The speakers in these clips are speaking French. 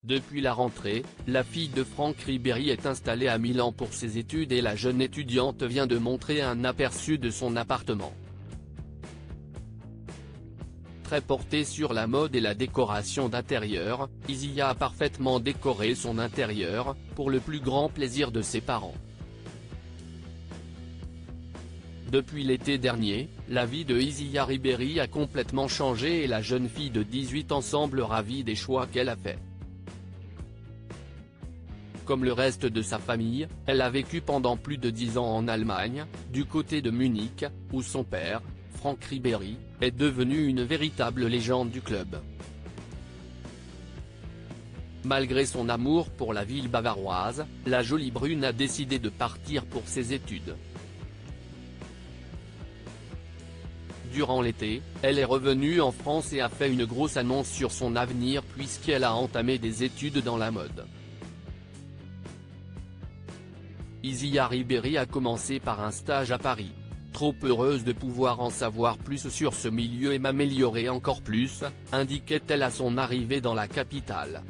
Depuis la rentrée, la fille de Franck Ribéry est installée à Milan pour ses études et la jeune étudiante vient de montrer un aperçu de son appartement. Très portée sur la mode et la décoration d'intérieur, Isia a parfaitement décoré son intérieur, pour le plus grand plaisir de ses parents. Depuis l'été dernier, la vie de Isia Ribéry a complètement changé et la jeune fille de 18 ans semble ravie des choix qu'elle a faits. Comme le reste de sa famille, elle a vécu pendant plus de 10 ans en Allemagne, du côté de Munich, où son père, Franck Ribéry, est devenu une véritable légende du club. Malgré son amour pour la ville bavaroise, la jolie brune a décidé de partir pour ses études. Durant l'été, elle est revenue en France et a fait une grosse annonce sur son avenir puisqu'elle a entamé des études dans la mode. Isia Ribéry a commencé par un stage à Paris. Trop heureuse de pouvoir en savoir plus sur ce milieu et m'améliorer encore plus, indiquait-elle à son arrivée dans la capitale.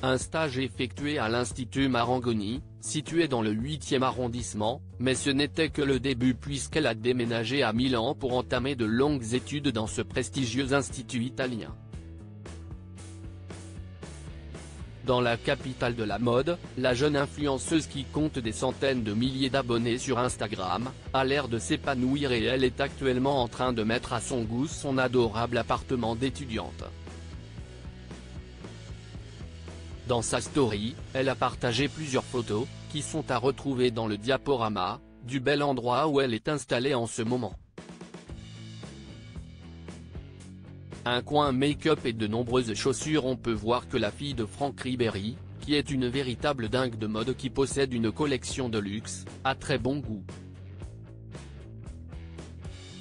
Un stage effectué à l'Institut Marangoni, situé dans le 8e arrondissement, mais ce n'était que le début puisqu'elle a déménagé à Milan pour entamer de longues études dans ce prestigieux institut italien. Dans la capitale de la mode, la jeune influenceuse qui compte des centaines de milliers d'abonnés sur Instagram, a l'air de s'épanouir et elle est actuellement en train de mettre à son goût son adorable appartement d'étudiante. Dans sa story, elle a partagé plusieurs photos, qui sont à retrouver dans le diaporama, du bel endroit où elle est installée en ce moment. Un coin make-up et de nombreuses chaussures. On peut voir que la fille de Franck Ribéry, qui est une véritable dingue de mode qui possède une collection de luxe, a très bon goût.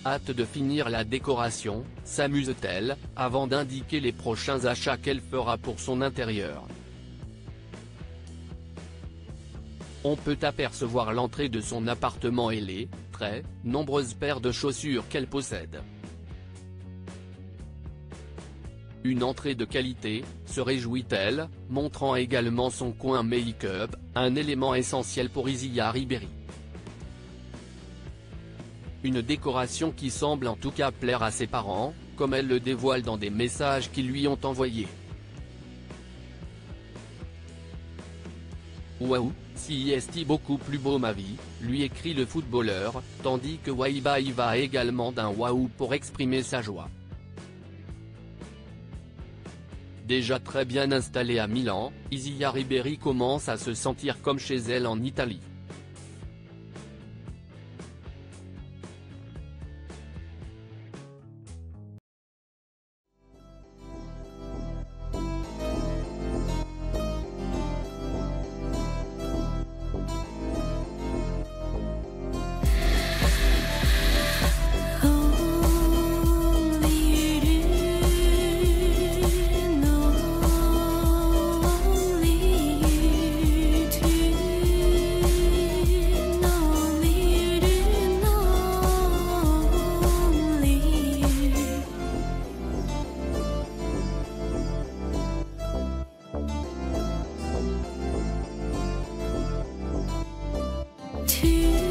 Hâte de finir la décoration, s'amuse-t-elle, avant d'indiquer les prochains achats qu'elle fera pour son intérieur. On peut apercevoir l'entrée de son appartement et les, très, nombreuses paires de chaussures qu'elle possède. Une entrée de qualité, se réjouit-elle, montrant également son coin make-up, un élément essentiel pour Isia Ribéry. Une décoration qui semble en tout cas plaire à ses parents, comme elle le dévoile dans des messages qu'ils lui ont envoyés. Waouh, si est beaucoup plus beau ma vie, lui écrit le footballeur, tandis que Waiba y va également d'un waouh pour exprimer sa joie. Déjà très bien installée à Milan, Isia Ribéry commence à se sentir comme chez elle en Italie. To